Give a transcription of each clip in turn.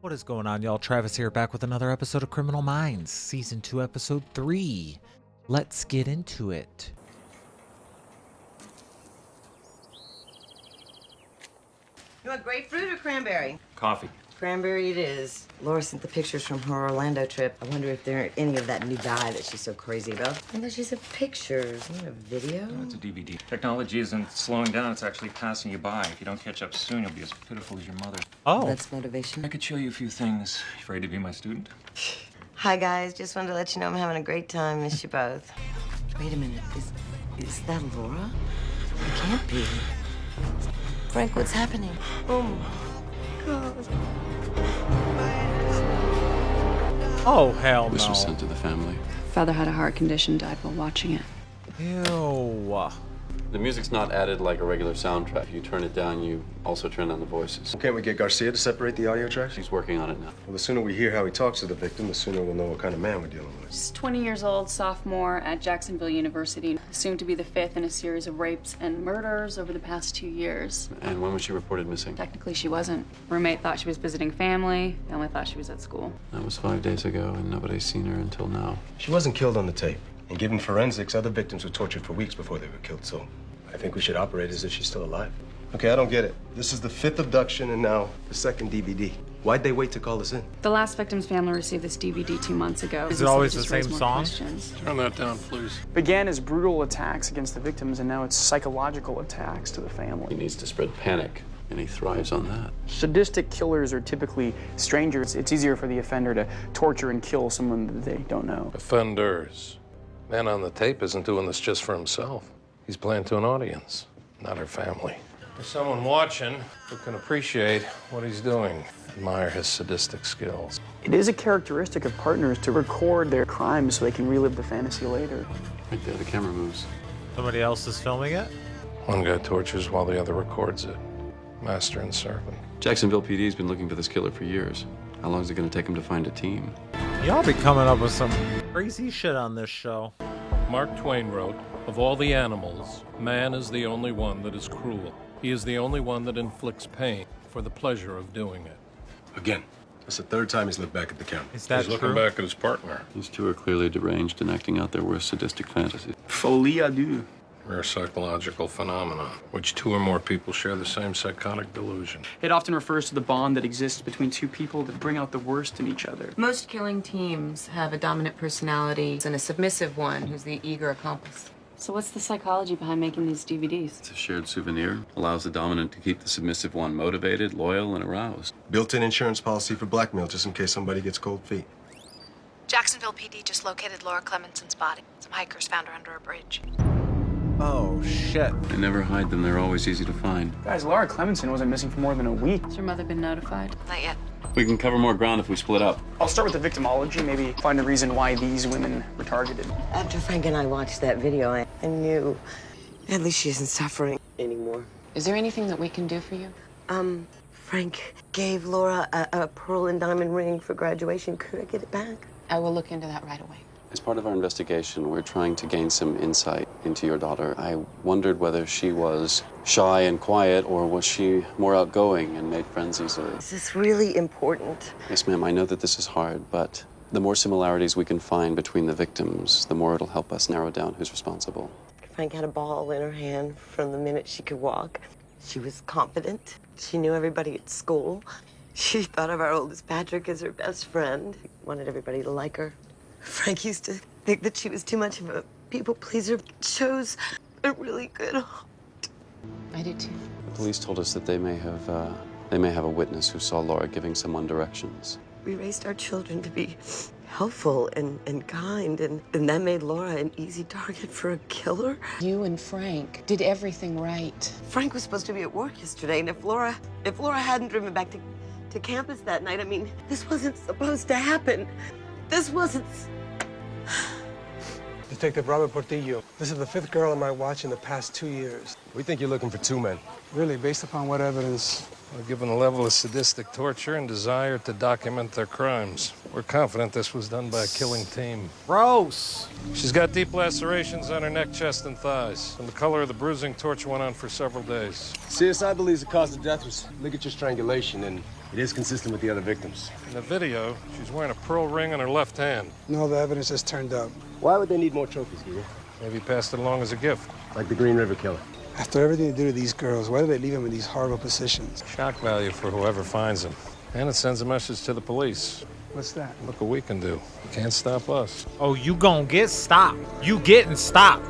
What is going on, y'all? Travis here, back with another episode of Criminal Minds, Season 2, Episode 3. Let's get into it. You want grapefruit or cranberry? Coffee. Cranberry it is. Laura sent the pictures from her Orlando trip. I wonder if there are any of that new dye that she's so crazy about. I thought she said pictures, not a video. No, it's a DVD. Technology isn't slowing down, it's actually passing you by. If you don't catch up soon, you'll be as pitiful as your mother. Oh. That's motivation. I could show you a few things. You afraid to be my student? Hi, guys. Just wanted to let you know I'm having a great time. Miss you both. Wait a minute. Is that Laura? It can't be. Frank, what's happening? Oh, my God. Oh, hell This was no. sent to the family. Father had a heart condition, died while watching it. Ew. The music's not added like a regular soundtrack. If you turn it down, you also turn down the voices. Can't we get Garcia to separate the audio tracks? She's working on it now. Well, the sooner we hear how he talks to the victim, the sooner we'll know what kind of man we're dealing with. She's 20 years old, sophomore at Jacksonville University, soon to be the fifth in a series of rapes and murders over the past 2 years. And when was she reported missing? Technically, she wasn't. Roommate thought she was visiting family. Family thought she was at school. That was 5 days ago, and nobody's seen her until now. She wasn't killed on the tape. And given forensics, other victims were tortured for weeks before they were killed, so I think we should operate as if she's still alive. Okay, I don't get it. This is the 5th abduction and now the 2nd DVD. Why'd they wait to call us in? The last victim's family received this DVD 2 months ago. Is it always Just the same raised more song? questions. Turn that down, please. Began as brutal attacks against the victims, and now it's psychological attacks to the He family. needs to spread panic, and he thrives on that. Sadistic killers are typically strangers. It's easier for the offender to torture and kill someone that they don't know. Offenders. Man on the tape isn't doing this just for himself. He's playing to an audience, not her family. There's someone watching who can appreciate what he's doing, admire his sadistic skills. It is a characteristic of partners to record their crimes so they can relive the fantasy later. Right there, the camera moves. Somebody else is filming it? One guy tortures while the other records it. Master and servant. Jacksonville PD's been looking for this killer for years. How long is it going to take him to find a team? Y'all be coming up with some crazy shit on this show. Mark Twain wrote, "Of all the animals, man is the only one that is cruel. He is the only one that inflicts pain for the pleasure of doing it." Again, that's the 3rd time he's looked back at the camera. Is that He's looking true? back at his partner. These two are clearly deranged and acting out their worst sadistic fantasies. Folie à deux. Rare psychological phenomenon, which 2 or more people share the same psychotic delusion. It often refers to the bond that exists between two people that bring out the worst in each other. Most killing teams have a dominant personality and a submissive one who's the eager accomplice. So what's the psychology behind making these DVDs? It's a shared souvenir. Allows the dominant to keep the submissive one motivated, loyal, and aroused. Built-in insurance policy for blackmail just in case somebody gets cold feet. Jacksonville PD just located Laura Clemenson's body. Some hikers found her under a bridge. Oh, shit. They never hide them. They're always easy to find. Guys, Laura Clemenson wasn't missing for more than a week. Has your mother been notified? Not yet. We can cover more ground if we split up. I'll start with the victimology, maybe find a reason why these women were targeted. After Frank and I watched that video, I knew at least she isn't suffering anymore. Is there anything that we can do for you? Frank gave Laura a pearl and diamond ring for graduation. Could I get it back? I will look into that right away. As part of our investigation, we're trying to gain some insight into your daughter. I wondered whether she was shy and quiet, or was she more outgoing and made friends easily? Is this really important? Yes, ma'am, I know that this is hard, but the more similarities we can find between the victims, the more it'll help us narrow down who's responsible. Frank had a ball in her hand from the minute she could walk. She was confident. She knew everybody at school. She thought of our oldest Patrick as her best friend. Wanted everybody to like her. Frank used to think that she was too much of a people pleaser. Shows a really good heart. I do too. The police told us that they may have a witness who saw Laura giving someone directions. We raised our children to be helpful and kind, and that made Laura an easy target for a killer. You and Frank did everything right. Frank was supposed to be at work yesterday, and if Laura hadn't driven back to campus that night, I mean, this wasn't supposed to happen. This wasn't... Detective Robert Portillo. This is the 5th girl on my watch in the past 2 years. We think you're looking for 2 men. Really, based upon what evidence? Well, given the level of sadistic torture and desire to document their crimes, we're confident this was done by a killing team. Gross. She's got deep lacerations on her neck, chest, and thighs. And the color of the bruising torture went on for several days. CSI believes the cause of death was ligature strangulation, and It is consistent with the other victims. In the video, she's wearing a pearl ring on her left hand. No, the evidence has turned up. Why would they need more trophies, Guido? Maybe passed it along as a gift. Like the Green River Killer. After everything they do to these girls, why do they leave them in these horrible positions? Shock value for whoever finds them. And it sends a message to the police. What's that? Look what we can do. You can't stop us. Oh, you gon' get stopped. You getting stopped.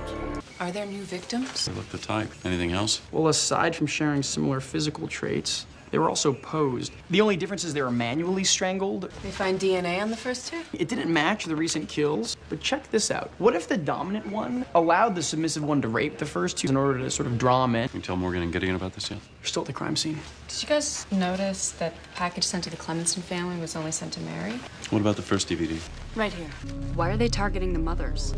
Are there new victims? They look the type. Anything else? Well, aside from sharing similar physical traits, they were also posed. The only difference is they were manually strangled. They find DNA on the first two? It didn't match the recent kills, but check this out. What if the dominant one allowed the submissive one to rape the first two in order to sort of draw them in? Can you tell Morgan and Gideon about this yet? They're still at the crime scene. Did you guys notice that the package sent to the Clemenson family was only sent to Mary? What about the first DVD? Right here. Why are they targeting the mothers?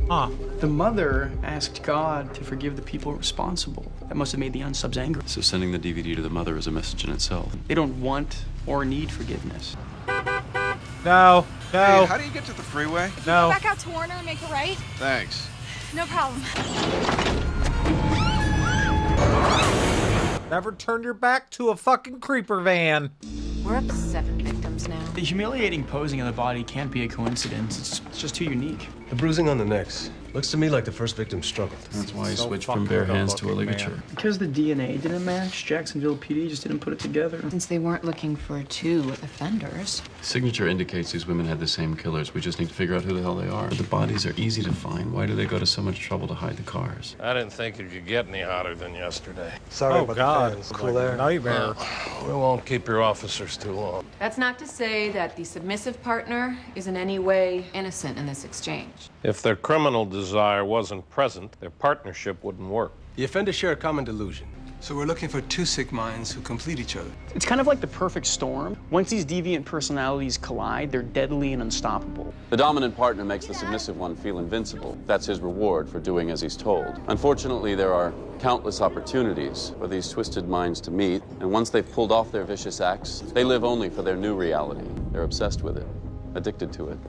Huh. The mother asked God to forgive the people responsible. That must have made the unsubs angry. So sending the DVD to the mother is a message in itself. They don't want or need forgiveness. No. Hey, how do you get to the freeway? No. Back out to Warner and make a right? Thanks. No problem. Never turn your back to a fucking creeper van. We're up to 7 victims now. The humiliating posing of the body can't be a coincidence. It's just too unique. The bruising on the necks. Looks to me like the first victim struggled. That's why he So switched from fucking bare hands to a good-looking ligature. man. Because the DNA didn't match, Jacksonville PD just didn't put it together. Since they weren't looking for 2 offenders. Signature indicates these women had the same killers. We just need to figure out who the hell they are. The bodies are easy to find. Why do they go to so much trouble to hide the cars? I didn't think it could get any hotter than yesterday. Sorry Oh, about God. the fans. It's Cool like a air. nightmare. We won't keep your officers too long. That's not to say that the submissive partner is in any way innocent in this exchange. If their criminal desire wasn't present, their partnership wouldn't work. The offenders share a common delusion. So we're looking for 2 sick minds who complete each other. It's kind of like the perfect storm. Once these deviant personalities collide, they're deadly and unstoppable. The dominant partner makes the submissive one feel invincible. That's his reward for doing as he's told. Unfortunately, there are countless opportunities for these twisted minds to meet, and once they've pulled off their vicious acts, they live only for their new reality. They're obsessed with it, addicted to it.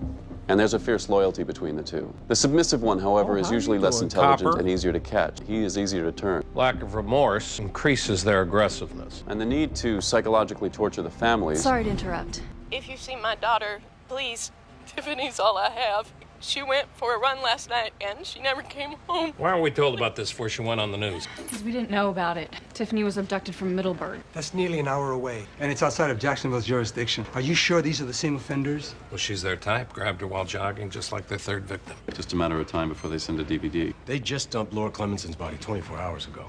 And there's a fierce loyalty between the two. The submissive one, however, is how usually you less doing, intelligent Copper? and easier to catch. He is easier to turn. Lack of remorse increases their aggressiveness. And the need to psychologically torture the families. Sorry to interrupt. If you've seen my daughter, please. Tiffany's all I have. She went for a run last night and she never came home. Why aren't we told about this before she went on the news? Because we didn't know about it. Tiffany was abducted from Middleburg. That's nearly an hour away, and it's outside of Jacksonville's jurisdiction. Are you sure these are the same offenders? Well, she's their type. Grabbed her while jogging, just like their third victim. Just a matter of time before they send a DVD. They just dumped Laura Clemenson's body 24 hours ago.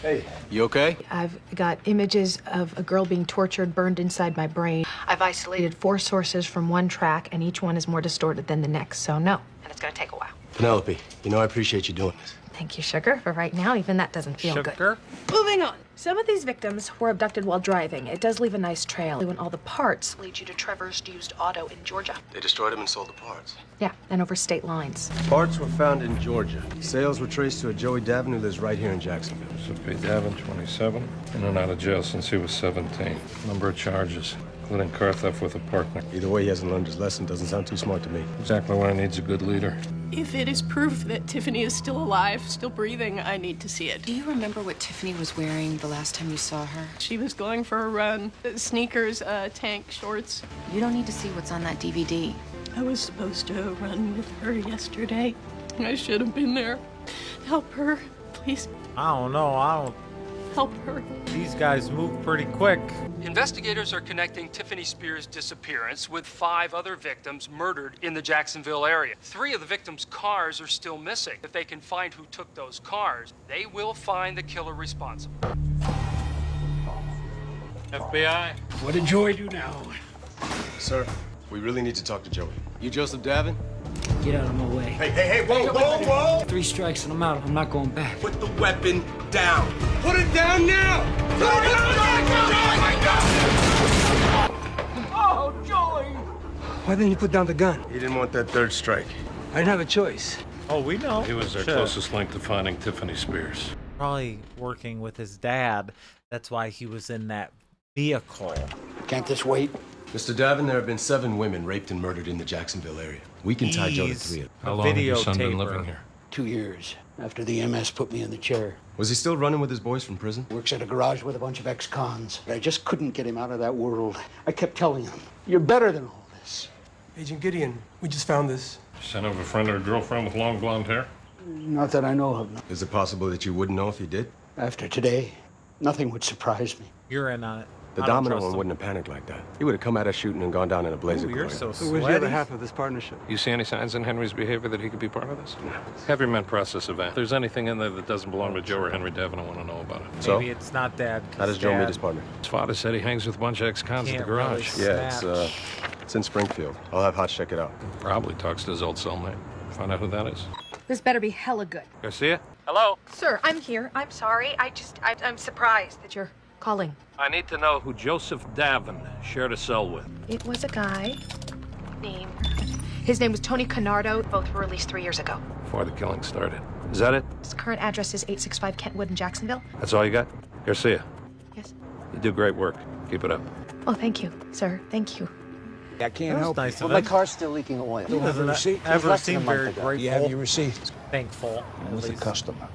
Hey, you okay? I've got images of a girl being tortured, burned inside my brain. I've isolated 4 sources from one track, and each one is more distorted than the next, so no. And it's gonna take a while. Penelope, you know I appreciate you doing this. Thank you, sugar. For right now, even that doesn't feel Sugar? good. Moving on. Some of these victims were abducted while driving. It does leave a nice trail when all the parts lead you to Trevor's used auto in Georgia. They destroyed him and sold the parts. Yeah, and over state lines. Parts were found in Georgia. Sales were traced to a Joey Davin who lives right here in Jacksonville. Sophie Davin, 27. In and out of jail since he was 17. Number of charges, including car theft with a partner. Either way, he hasn't learned his lesson. Doesn't sound too smart to me. Exactly why he needs a good leader. If it is proof that Tiffany is still alive, still breathing, I need to see it. Do you remember what Tiffany was wearing the last time you saw her? She was going for a run. Sneakers, tank, shorts. You don't need to see what's on that DVD. I was supposed to run with her yesterday. I should have been there. Help her, please. I don't know. Help her. These guys move pretty quick. Investigators are connecting Tiffany Spears' disappearance with 5 other victims murdered in the Jacksonville area. 3 of the victims' cars are still missing. If they can find who took those cars, they will find the killer responsible. FBI? What did Joey do now? Sir, we really need to talk to Joey. You Joseph Davin? Get out of my way. Hey, whoa! 3 strikes and I'm out. I'm not going back. Put the weapon down. Put it down now! Put it down! Oh, Joey! Why didn't you put down the gun? He didn't want that 3rd strike. I didn't have a choice. Oh, we know. He was their Shit. closest link to finding Tiffany Spears. Probably working with his dad. That's why he was in that vehicle. Can't this wait? Mr. Davin, there have been 7 women raped and murdered in the Jacksonville area. We can tie Joe to He's 3 of them. How long have your son been videotaper. living here? 2 years after the MS put me in the chair. Was he still running with his boys from prison? Works at a garage with a bunch of ex-cons. I just couldn't get him out of that world. I kept telling him, you're better than all this. Agent Gideon, we just found this. Son of a friend or girlfriend with long blonde hair? Not that I know of. Is it possible that you wouldn't know if he did? After today, nothing would surprise me. You're in on it. The I don't dominant trust one him. wouldn't have panicked like that. He would have come at us shooting and gone down in a blaze of Ooh, glory. you're so So where's the other half of this partnership? You see any signs in Henry's behavior that he could be part of this? Have your men process the van. If there's anything in there that doesn't belong to Joe or Henry Devon, I want to know about it. So? Maybe it's not Dad. How does Joe meet his partner? His father said he hangs with a bunch of ex-cons at the Can't really garage. Yeah, it's in Springfield. I'll have Hotch check it out. Probably talks to his old cellmate. Find out who that is. This better be hella good. Garcia? Hello? Sir, I'm here. I'm sorry. I'm surprised that you're calling. I need to know who Joseph Davin shared a cell with. It was a guy named... His name was Tony Canardo. Both were released 3 years ago. Before the killing started. Is that it? His current address is 865 Kentwood in Jacksonville. That's all you got? Garcia? Yes. You do great work. Keep it up. Oh, thank you, sir. Thank you. I can't help nice it. of Well, my him. car's still leaking oil. He doesn't receipt? ever Less than a seem month very ago. grateful. You have your receipt? Thankful. I at was a least. customer.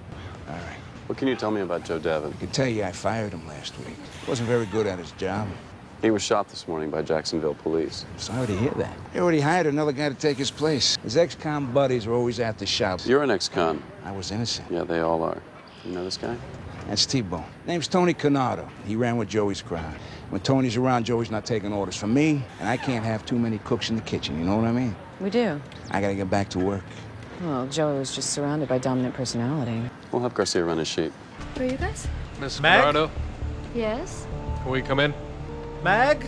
All right. What can you tell me about Joe Devon? I can tell you I fired him last week. Wasn't very good at his job. He was shot this morning by Jacksonville police. Sorry to hear that. They already hired another guy to take his place. His ex-con buddies are always at the shop. You're an ex-con. I was innocent. Yeah, they all are. You know this guy? That's T-Bone. Name's Tony Canardo. He ran with Joey's crowd. When Tony's around, Joey's not taking orders from me, and I can't have too many cooks in the kitchen, you know what I mean? We do. I gotta get back to work. Well, Joey was just surrounded by dominant personality. We'll have Garcia run his sheet. Who are you guys? Miss Meg? Corrado, Yes? can we come in? Meg?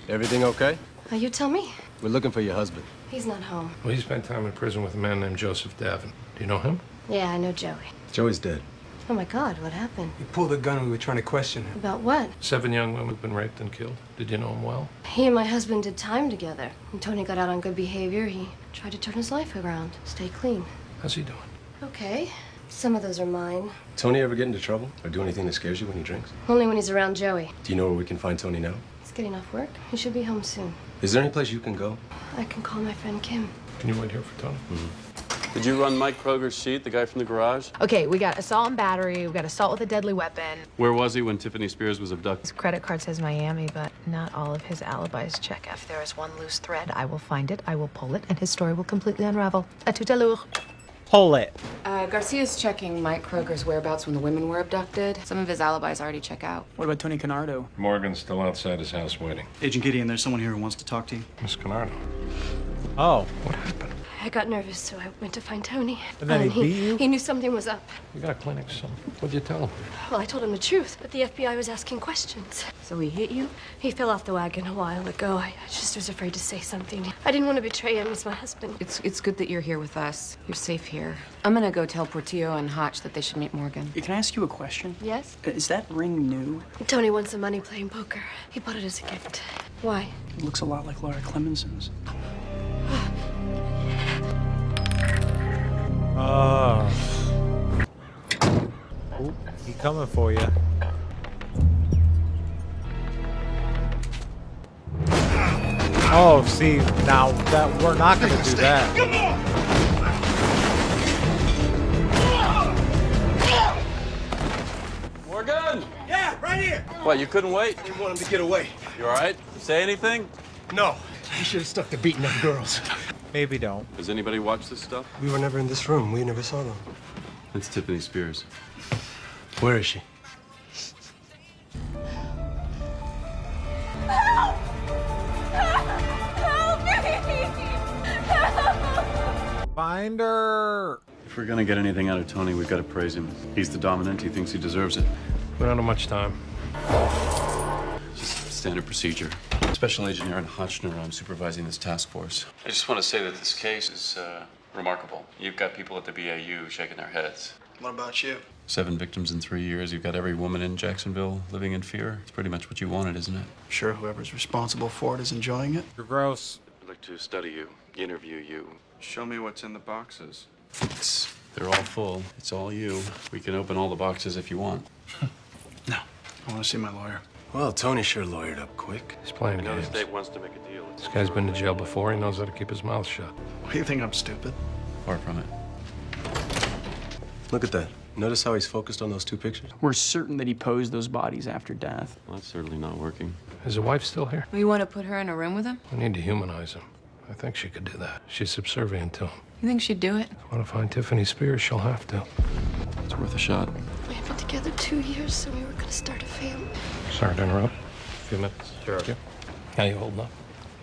Everything okay? You tell me. We're looking for your husband. He's not home. Well, he spent time in prison with a man named Joseph Davin. Do you know him? Yeah, I know Joey. Joey's dead. Oh my God, what happened? He pulled a gun when we were trying to question him. About what? 7 young women have been raped and killed. Did you know him well? He and my husband did time together. When Tony got out on good behavior, he tried to turn his life around, stay clean. How's he doing? Okay. Some of those are mine. Tony ever get into trouble or do anything that scares you when he drinks? Only when he's around Joey. Do you know where we can find Tony now? He's getting off work. He should be home soon. Is there any place you can go? I can call my friend Kim. Can you wait here for Tony? Did you run Mike Kroger's sheet, the guy from the garage? Okay, we got assault and battery. We got assault with a deadly weapon. Where was he when Tiffany Spears was abducted? His credit card says Miami, but not all of his alibis check. If there is one loose thread, I will find it, I will pull it, and his story will completely unravel. À tout à l'heure. Pull it. Garcia's checking Mike Kroger's whereabouts when the women were abducted. Some of his alibis already check out. What about Tony Canardo? Morgan's still outside his house waiting. Agent Gideon, there's someone here who wants to talk to you. Miss Canardo. Oh. What happened? I got nervous, so I went to find Tony. And then he beat you? He knew something was up. You got clinic, son. What'd you tell him? Well, I told him the truth, but the FBI was asking questions. So he hit you? He fell off the wagon a while ago. I just was afraid to say something. I didn't want to betray him. He's my husband. It's good that you're here with us. You're safe here. I'm gonna go tell Portillo and Hotch that they should meet Morgan. Can I ask you a question? Yes? Is that ring new? Tony won some money playing poker. He bought it as a gift. Why? It looks a lot like Laura Clemenson's. Oh, he coming for you. Oh, see, now that we're not gonna do that. Morgan! Yeah, right here. What, you couldn't wait? I didn't want him to get away. You all right? Say anything? No. He should have stuck to beating up girls. Maybe don't. Does anybody watch this stuff? We were never in this room. We never saw them. It's Tiffany Spears. Where is she? Help! Help me! Help! Find her. If we're gonna get anything out of Tony, we've got to praise him. He's the dominant. He thinks he deserves it. We don't have much time. Just standard procedure. Special Agent Aaron Hotchner, I'm supervising this task force. I just want to say that this case is remarkable. You've got people at the BAU shaking their heads. What about you? 7 victims in 3 years. You've got every woman in Jacksonville living in fear. It's pretty much what you wanted, isn't it? Sure, whoever's responsible for it is enjoying it. You're gross. I'd like to study you, interview you. Show me what's in the boxes. They're all full. It's all you. We can open all the boxes if you want. No, I want to see my lawyer. Well, Tony sure lawyered up quick. He's playing I know the games. state wants to make a deal. This guy's been to jail before. He knows how to keep his mouth shut. What, do you think I'm stupid? Far from it. Look at that. Notice how he's focused on those two pictures? We're certain that he posed those bodies after death. Well, that's certainly not working. Is the wife still here? We want to put her in a room with him? We need to humanize him. I think she could do that. She's subservient to him. You think she'd do it? If I want to find Tiffany Spears, she'll have to. It's worth a shot. We've been together 2 years, so we were gonna start a family. Sorry to interrupt. A few minutes. Sure. How you holding up?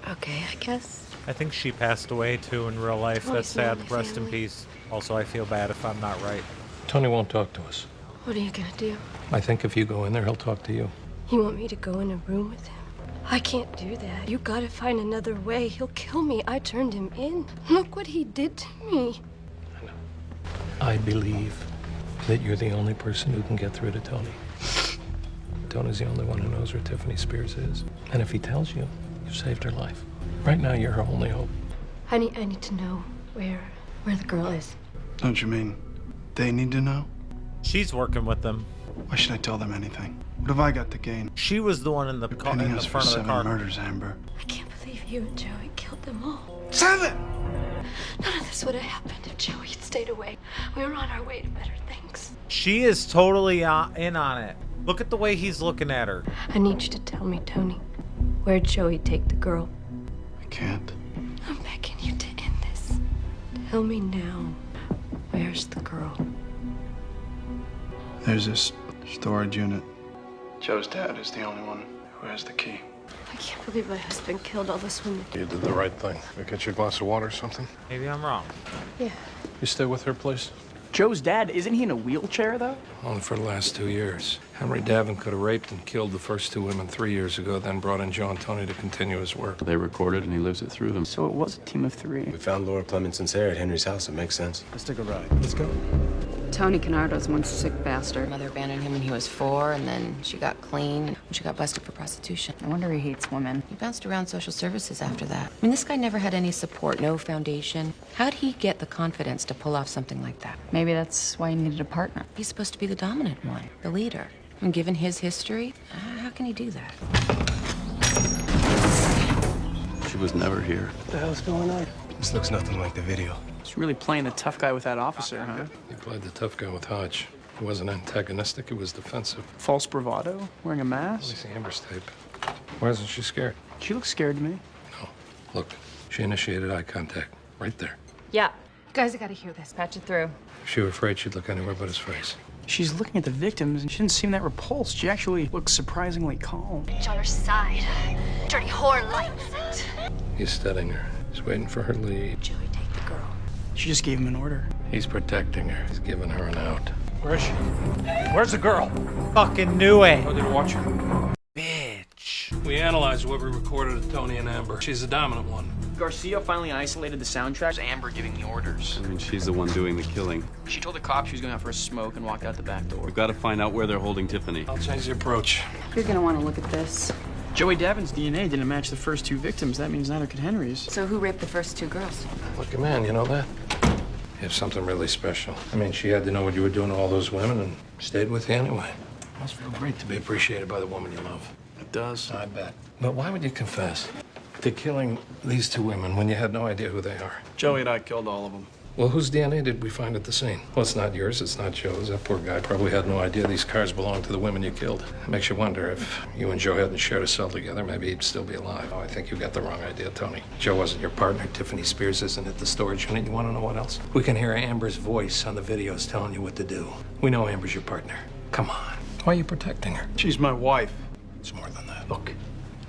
Okay, I guess. I think she passed away too in real life. Oh, That's it's not sad. my Rest in family. peace. Also, I feel bad if I'm not right. Tony won't talk to us. What are you gonna do? I think if you go in there, he'll talk to you. You want me to go in a room with him? I can't do that. You gotta find another way. He'll kill me. I turned him in. Look what he did to me. I believe that you're the only person who can get through to Tony. Tony's the only one who knows where Tiffany Spears is. And if he tells you, you've saved her life. Right now, you're her only hope. I need to know where the girl is. Don't you mean they need to know? She's working with them. Why should I tell them anything? What have I got to gain? She was the one in the car, Pinning in the us for front of the 7 car. murders, Amber. I can't believe you and Joey killed them all. 7! None of this would have happened if Joey had stayed away. We were on our way to better things. She is totally in on it. Look at the way he's looking at her. I need you to tell me, Tony, where'd Joey take the girl? I can't. I'm begging you to end this. Tell me now, where's the girl? There's this storage unit. Joe's dad is the only one who has the key. I can't believe my husband killed all those women. You did the right thing. Can I get you a glass of water or something? Maybe I'm wrong. Yeah. You stay with her, please? Joe's dad, isn't he in a wheelchair, though? Only for the last 2 years. Henry Davin could have raped and killed the first 2 women 3 years ago, then brought in Joe and Tony to continue his work. They recorded and he lives it through them. So it was a team of 3. We found Laura Clemenson's hair at Henry's house. It makes sense. Let's take a ride. Let's go. Tony Canardo's one sick bastard. Mother abandoned him when he was 4, and then she got clean when she got busted for prostitution. No wonder he hates women. He bounced around social services after that. I mean, this guy never had any support, no foundation. How'd he get the confidence to pull off something like that? Maybe that's why he needed a partner. He's supposed to be the dominant one, the leader. And given his history, how can he do that? She was never here. What the hell's going on? This looks nothing like the video. He's really playing the tough guy with that officer, huh? He played the tough guy with Hodge. He wasn't antagonistic, he was defensive. False bravado? Wearing a Let me mask? see Amber's tape. Why isn't she scared? She looks scared to me. No. Look, she initiated eye contact. Right there. Yeah. Guys, I gotta hear this. Patch it through. If she were afraid, she'd look anywhere but his face. She's looking at the victims, and she didn't seem that repulsed. She actually looks surprisingly calm. Bitch on her side. Dirty whore likes it. He's studying her. He's waiting for her lead. Joey, take the girl. She just gave him an order. He's protecting her. He's giving her an out. Where is she? Where's the girl? Fucking knew it. I didn't watch her. Bitch. We analyzed what we recorded of Tony and Amber. She's the dominant one. Garcia finally isolated the soundtracks. Amber giving the orders. I mean, she's the one doing the killing. She told the cops she was going out for a smoke and walked out the back door. We've got to find out where they're holding Tiffany. I'll change the approach. You're gonna want to look at this. Joey Davin's DNA didn't match the first 2 victims. That means neither could Henry's. So who raped the first 2 girls? Lucky man, you know that? You have something really special. I mean, she had to know what you were doing to all those women and stayed with you anyway. Must feel great to be appreciated by the woman you love. It does. I bet. But why would you confess to killing these 2 women when you had no idea who they are? Joey and I killed all of them. Well, whose DNA did we find at the scene? Well, it's not yours, it's not Joe's. That poor guy probably had no idea these cars belonged to the women you killed. It makes you wonder if you and Joe hadn't shared a cell together, maybe he'd still be alive. Oh, I think you got the wrong idea, Tony. Joe wasn't your partner. Tiffany Spears isn't at the storage unit. You want to know what else? We can hear Amber's voice on the videos telling you what to do. We know Amber's your partner. Come on. Why are you protecting her? She's my wife. It's more than that. Look,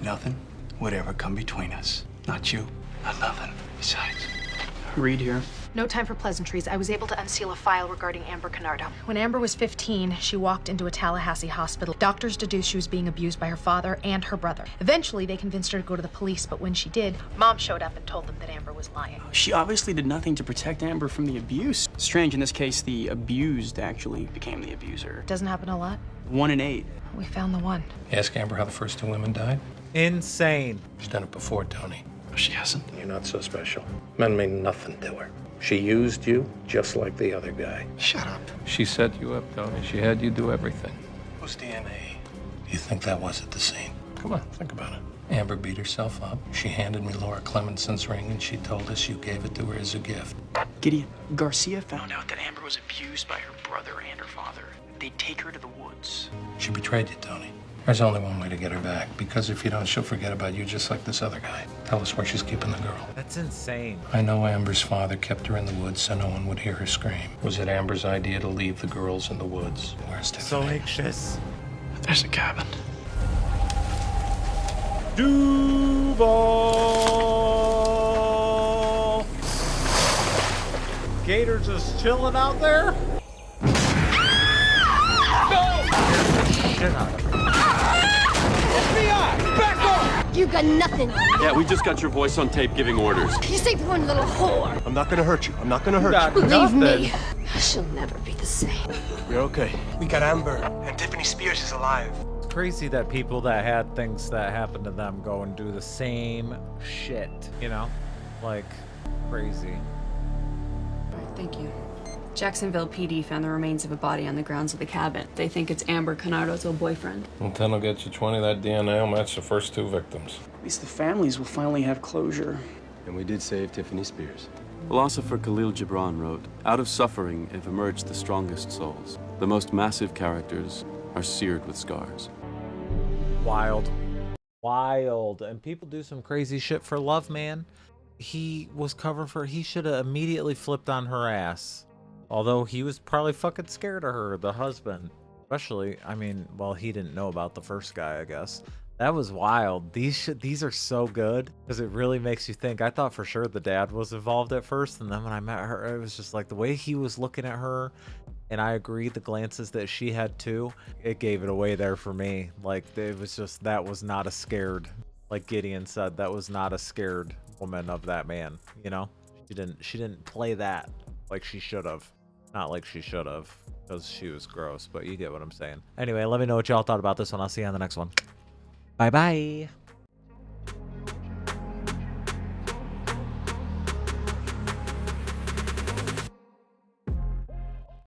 nothing would ever come between us. Not you, not nothing. Besides, Read here. No time for pleasantries. I was able to unseal a file regarding Amber Canardo. When Amber was 15, she walked into a Tallahassee hospital. Doctors deduced she was being abused by her father and her brother. Eventually, they convinced her to go to the police, but when she did, Mom showed up and told them that Amber was lying. She obviously did nothing to protect Amber from the abuse. Strange, in this case, the abused actually became the abuser. Doesn't happen a lot. 1 in 8. We found the one. You ask Amber how the first 2 women died? Insane. She's done it before, Tony. she hasn't. You're not so special. Men mean nothing to her. She used you just like the other guy. Shut up. She set you up, Tony. She had you do everything. Whose DNA? You think that was at the scene? Come on, think about it. Amber beat herself up. She handed me Laura Clemenson's ring, and she told us you gave it to her as a gift. Gideon, Garcia found out that Amber was abused by her brother and her father. They'd take her to the woods. She betrayed you, Tony. There's only one way to get her back, because if you don't, she'll forget about you just like this other guy. Tell us where she's keeping the girl. That's insane. I know Amber's father kept her in the woods so no one would hear her scream. Was it Amber's idea to leave the girls in the woods? Where's Tiffany? So anxious. There's a cabin. Duval! Gator just chilling out there? Shit out of me. FBI! Back off! You got nothing on me. Yeah, we just got your voice on tape giving orders. You say one little whore. I'm not gonna hurt you. I'm not gonna hurt you. Believe me, she'll never be the same. You're okay. We got Amber, and Tiffany Spears is alive. It's crazy that people that had things that happened to them go and do the same shit, you know? Like, crazy. Thank you. Jacksonville PD found the remains of a body on the grounds of the cabin. They think it's Amber Canardo's old boyfriend. And 10 will get you 20. That DNA will match the first 2 victims. At least the families will finally have closure. And we did save Tiffany Spears. Philosopher Khalil Gibran wrote, "Out of suffering have emerged the strongest souls. The most massive characters are seared with scars." Wild. Wild. And people do some crazy shit for love, man. He was covering for... He should have immediately flipped on her ass. Although he was probably fucking scared of her, the husband. Especially, I mean, well, he didn't know about the first guy, I guess. That was wild. These are so good because it really makes you think. I thought for sure the dad was involved at first, and then when I met her, it was just like the way he was looking at her, and I agree the glances that she had too, it gave it away there for me. Like, it was just, that was not a scared, like Gideon said, that was not a scared woman of that man, you know? She didn't play that like she should have. Not like she should have, because she was gross, but you get what I'm saying. Anyway, let me know what y'all thought about this one. I'll see you on the next one. Bye-bye.